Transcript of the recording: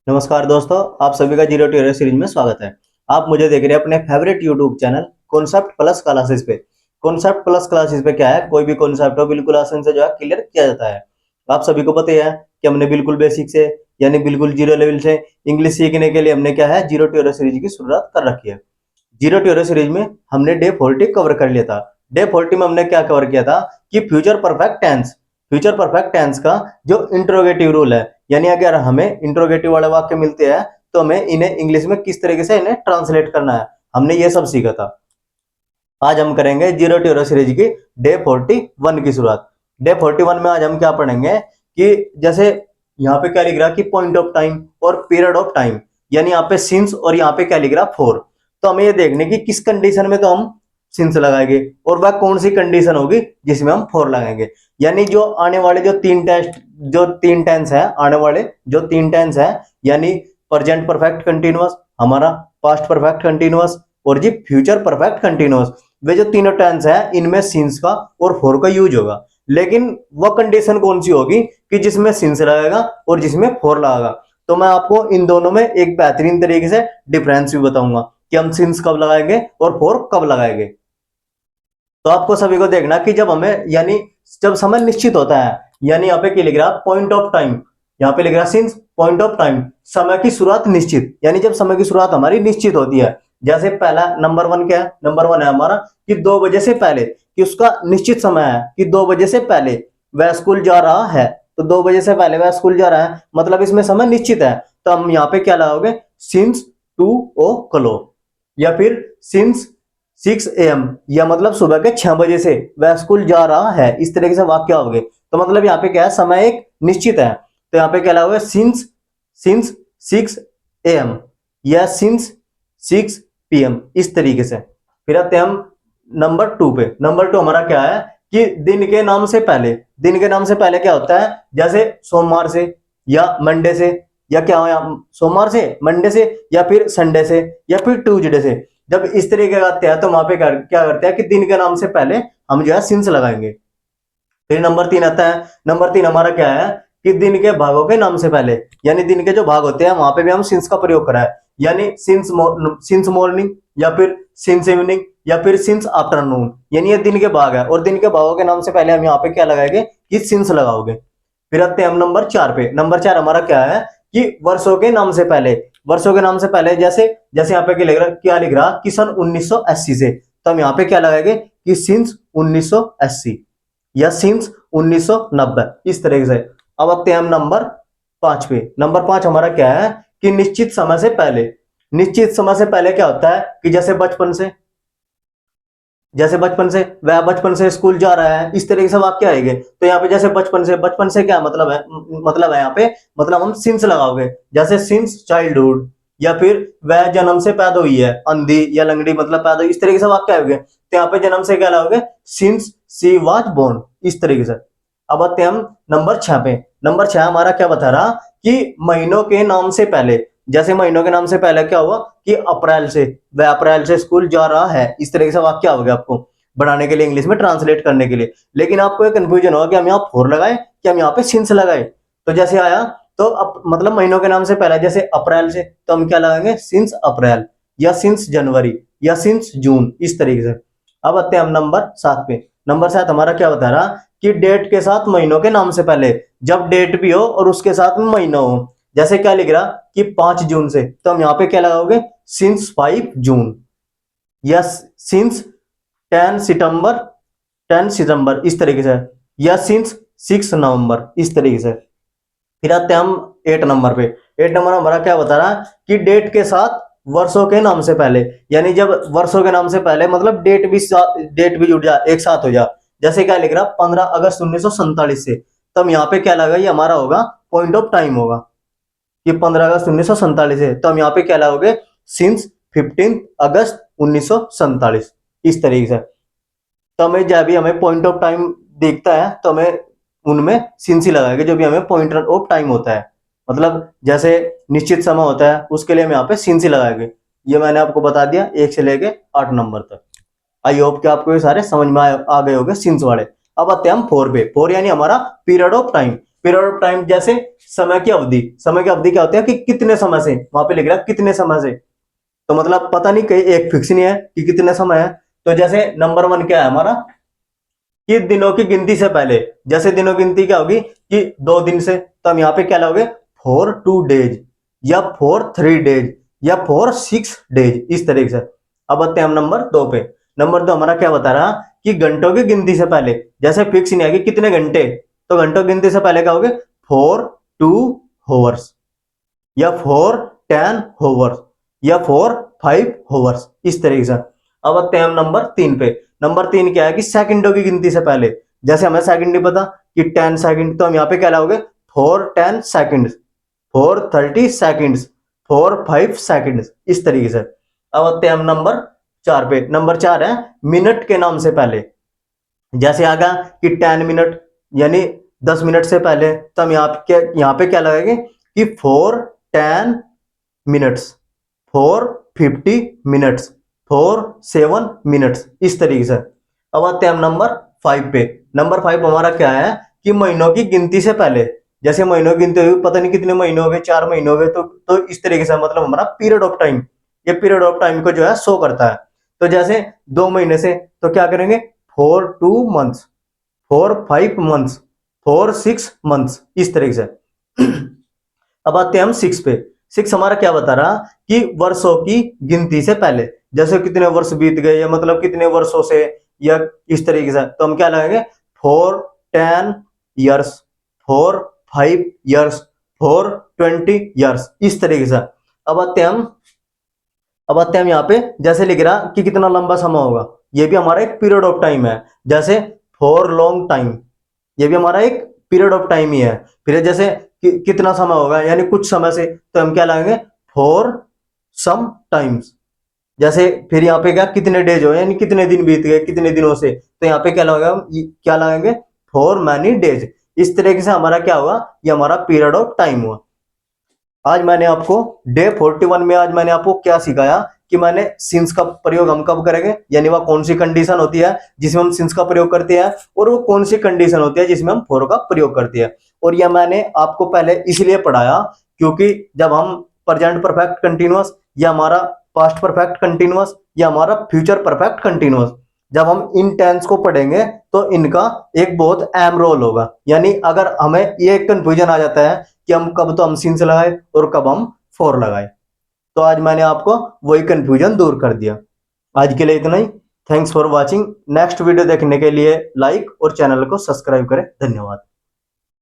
नमस्कार दोस्तों, आप सभी का जीरो टू हीरो सीरीज में स्वागत है। आप मुझे देख रहे हैं अपने favourite YouTube channel concept plus classes पे। कॉन्सेप्ट प्लस क्लासेस पे क्या है, कोई भी कॉन्सेप्ट हो बिल्कुल आसान से जो है क्लियर किया जाता है। आप सभी को पता ही है कि हमने बिल्कुल बेसिक से यानी बिल्कुल जीरो लेवल से इंग्लिश सीखने के लिए हमने क्या है जीरो टू हीरो सीरीज की शुरुआत कर रखी है। जीरो टू हीरो सीरीज में हमने डे 40 कवर कर लिया था। डे 40 में हमने क्या कवर किया था कि फ्यूचर परफेक्ट टेंस का जो इंट्रोगेटिव रूल है, यानी अगर हमें इंट्रोगेटिव वाले वाक्य मिलते हैं तो हमें इन्हें इंग्लिश में किस तरीके से इन्हें ट्रांसलेट करना है, हमने ये सब सीखा था। आज हम करेंगे जीरो टू हीरो सीरीज की डे 41 की शुरुआत। डे 41 में आज हम क्या पढ़ेंगे कि जैसे यहाँ पे क्या लिख रहा है कि पॉइंट ऑफ टाइम और पीरियड ऑफ टाइम, यानी यहाँ पे सिंस और यहाँ पे क्या लिख रहा फोर। तो हमें ये देखने की किस कंडीशन में तो हम सिंस लगाएंगे और वह कौन सी कंडीशन होगी जिसमें हम फोर लगाएंगे। यानी जो आने वाले जो तीन टेंस है, आने वाले जो तीन टेंस है, यानी प्रेजेंट परफेक्ट कंटिन्यूअस, हमारा पास्ट परफेक्ट कंटिन्यूअस और जी फ्यूचर परफेक्ट कंटिन्यूअस, वे जो तीनों टेंस है इनमें सिंस का और फोर का यूज होगा। लेकिन वह कंडीशन कौन सी होगी कि जिसमें सिंस लगेगा और जिसमें फोर लगेगा। तो मैं आपको इन दोनों में एक बेहतरीन तरीके से डिफरेंस भी बताऊंगा कि हम सिंस कब लगाएंगे और फोर कब लगाएंगे। तो आपको सभी को देखना कि जब हमें यानी जब समय निश्चित होता है, यानी यहाँ पे क्या लिख रहा है पॉइंट ऑफ टाइम, यहाँ पे लिख रहा है सिंस पॉइंट ऑफ टाइम, समय की शुरुआत निश्चित, यानी जब समय की शुरुआत हमारी निश्चित होती है। जैसे पहला नंबर वन क्या है, नंबर वन है हमारा कि 2 बजे से पहले, कि उसका निश्चित समय है कि 2 बजे से पहले वह स्कूल जा रहा है। तो 2 बजे से पहले वह स्कूल जा रहा है मतलब इसमें समय निश्चित है। तो हम यहाँ पे क्या लगाओगे सिंस 2 o'clock, या फिर सिंस 6 AM, या मतलब सुबह के 6 बजे से वह स्कूल जा रहा है। इस तरीके से वाक्य हो गए। तो मतलब यहाँ पे क्या है समय एक निश्चित है। तो यहाँ पे क्या लगा सिंस सिंस 6 AM या सिंस 6 PM, इस तरीके से। फिर आते हैं हम नंबर टू पे। नंबर टू हमारा क्या है कि दिन के नाम से पहले, दिन के नाम से पहले क्या होता है, जैसे सोमवार से या मंडे से, या क्या हो सोमवार से मंडे से या फिर संडे से या फिर ट्यूजडे से। जब इस तरीके का आते हैं तो वहां पे क्या करते हैं कि दिन के नाम से पहले हम जो है सिंस लगाएंगे। फिर नंबर तीन आता है। नंबर तीन हमारा क्या है कि दिन के भागों के नाम से पहले, यानी दिन के जो भाग होते हैं वहां पे भी हम सिंस का प्रयोग करा है, यानी सिंस मॉर्निंग या फिर सिंस इवनिंग या फिर सिंस आफ्टरनून, यानी ये दिन के भाग है और दिन के भागों के नाम से पहले हम यहाँ पे क्या लगाएंगे कि सिंस लगाओगे। फिर आते हैं हम नंबर चार पे। नंबर चार हमारा क्या है कि वर्षों के नाम से पहले, वर्षों के नाम से पहले जैसे जैसे यहाँ पे क्या लिख रहा कि सन 1980 से, तो हम यहाँ पे क्या लगाएंगे कि सिंस 1980 या सिंस 1990, इस तरीके से। अब आते हैं हम नंबर पांच पे। नंबर पांच हमारा क्या है कि निश्चित समय से पहले। निश्चित समय से पहले क्या होता है कि जैसे वह बचपन से स्कूल जा रहा है, इस तरीके से वाक्य आएंगे। तो यहाँ पे जैसे बचपन से क्या मतलब है यहाँ पे मतलब हम सिंस लगाओगे, जैसे सिंस चाइल्डहुड, या फिर वह जन्म से पैदा हुई है, अंधी या लंगड़ी मतलब पैदा हुई, इस तरीके से वाक्य आएंगे। तो यहाँ पे जन्म से क्या लगाओगे सिंस सी वाज बोर्न, इस तरीके से। अब आते हैं हम नंबर छह पे। नंबर छह हमारा क्या बता रहा कि महीनों के नाम से पहले, जैसे महीनों के नाम से पहले क्या हुआ कि अप्रैल से, वह अप्रैल से स्कूल जा रहा है, इस तरीके से वाक्य हो गया आपको बनाने के लिए, इंग्लिश में ट्रांसलेट करने के लिए। लेकिन आपको एक कंफ्यूजन होगा कि हम यहाँ फोर लगाए कि हम यहाँ पे सिंस लगाए। तो जैसे आया तो अब मतलब महीनों के नाम से पहले जैसे अप्रैल से, तो हम क्या लगाएंगे सिंस अप्रैल या सिंस जनवरी या सिंस जून, इस तरीके से। अब आते हैं हम नंबर सात पे। नंबर सात हमारा क्या बता रहा कि डेट के साथ महीनों के नाम से पहले, जब डेट भी हो और उसके साथ में महीना हो। जैसे क्या लिख रहा कि 5 जून से, तो हम यहाँ पे क्या लगाओगे सिंस 5 जून, या सिंस 10 सितंबर, 10 सितंबर, इस तरीके से, या सिंस 6 नवंबर, इस तरीके से। फिर आते हैं हम 8 नंबर पे। 8 नंबर हमारा क्या बता रहा कि डेट के साथ वर्षों के नाम से पहले, यानी जब वर्षों के नाम से पहले मतलब डेट भी जुड़ जा, एक साथ हो जा। जैसे क्या लिख रहा 15 अगस्त 1947 से, तो हम यहाँ पे क्या लगा ये हमारा होगा पॉइंट ऑफ टाइम होगा कि 15 अगस्त 1947 है। तो हम यहाँ पे क्या लगाओगे सिंस 15 अगस्त 1947, इस तरीके से। तो हमें जब भी हमें पॉइंट ऑफ टाइम दिखता है तो हमें उनमें सिंस ही लगाएंगे, जो भी हमें पॉइंट ऑफ टाइम होता है, मतलब जैसे निश्चित समय होता है उसके लिए हम यहाँ पे सिंस ही लगाएंगे। ये मैंने आपको बता दिया 1 से लेके 8 नंबर तक। आई होप कि आपको ये सारे समझ में आ गए होंगे सिंस वाले। अब आते हैं हम फोर पे। फोर यानी हमारा period of time. Period of time जैसे समय की अवधि, समय की अवधि क्या होती है कि कितने समय से, वहां पे लिख रहा है कितने समय से, तो मतलब पता नहीं कहीं एक फिक्स नहीं है कि कितने समय है। तो जैसे नंबर 1 क्या है हमारा कि दिनों की गिनती से पहले, जैसे दिनों की गिनती क्या होगी कि 2 दिन से, तो हम यहाँ पे क्या लाओगे फॉर 2 days या फॉर 3 days या फॉर 6 days, इस तरीके से। अब आते हैं हम नंबर 2 पे। नंबर 2 हमारा क्या बता रहा कि घंटों की गिनती से पहले, जैसे फिक्स नहीं है कि कितने घंटे, तो घंटों की गिनती से पहले क्या होगे फॉर 2 hours या फॉर 10 hours या फॉर 5 hours, इस तरीके से। अब आते हैं हम नंबर 3 पे। नंबर 3 क्या है कि सेकंडों की गिनती से पहले, जैसे हमें सेकंड नहीं पता कि 10 सेकंड, तो हम यहाँ पे क्या लाओगे for 10 seconds, for 30 seconds, for 5 seconds, इस तरीके से। अब आते हैं हम नंबर 4 पे। नंबर 4 है मिनट के नाम से पहले, जैसे आ गया कि 10 मिनट यानी 10 मिनट से पहले, तो हम यहाँ पे क्या लगाएंगे कि for 10 minutes, for 50 minutes, for 7 minutes, इस तरीके से। अब आते हैं हम नंबर 5 पे। नंबर 5 हमारा क्या है कि महीनों की गिनती से पहले, जैसे महीनों की गिनती हुई, पता नहीं कितने महीने हो गए, 4 महीने हो गए, तो इस तरीके से मतलब हमारा पीरियड ऑफ टाइम, ये पीरियड ऑफ टाइम को जो है शो करता है। तो जैसे 2 महीने से, तो क्या करेंगे for 2 months, for 5 months, for 6 months, इस तरीके से। अब आते हैं हम 6 पे। 6 हमारा क्या बता रहा कि वर्षों की गिनती से पहले, जैसे कितने वर्ष बीत गए या मतलब कितने वर्षों से, या इस तरीके से, तो हम क्या लगाएंगे for 10 years, for 5 years, for 20 years, इस तरीके से। अब आते हैं हम यहाँ पे, जैसे लिख रहा कि कितना लंबा समय होगा, ये भी हमारा एक पीरियड ऑफ टाइम है, जैसे फॉर लॉन्ग टाइम, ये भी हमारा एक पीरियड ऑफ टाइम ही है। फिर जैसे कितना समय होगा यानी कुछ समय से, तो हम क्या लगाएंगे फॉर सम टाइम्स। जैसे फिर यहाँ पे क्या कितने डेज हो यानी कितने दिन बीत गए कितने दिनों से, तो यहाँ पे क्या लगाएंगे फॉर मैनी डेज। इस तरीके से हमारा क्या हुआ, ये हमारा पीरियड ऑफ टाइम हुआ। आज मैंने आपको डे 41 में आज मैंने आपको क्या सिखाया कि मैंने सिंस का प्रयोग हम कब करेंगे, यानी वह कौन सी कंडीशन होती है जिसमें हम सिंस का प्रयोग करते हैं, और वो कौन सी कंडीशन होती है जिसमें हम फॉर का प्रयोग करते हैं। और यह मैंने आपको पहले इसलिए पढ़ाया क्योंकि जब हम प्रेजेंट परफेक्ट कंटिन्यूअस या हमारा पास्ट परफेक्ट कंटिन्यूअस या हमारा फ्यूचर परफेक्ट कंटिन्यूअस, जब हम इन टेंस को पढ़ेंगे तो इनका एक बहुत अहम रोल होगा। यानी अगर हमें ये कंफ्यूजन आ जाता है कि हम कब तो हम सिंस लगाए और कब हम फॉर लगाए, तो आज मैंने आपको वही कंफ्यूजन दूर कर दिया। आज के लिए इतना ही। Thanks for watching. Next video देखने के लिए लाइक और चैनल को सब्सक्राइब करें। धन्यवाद।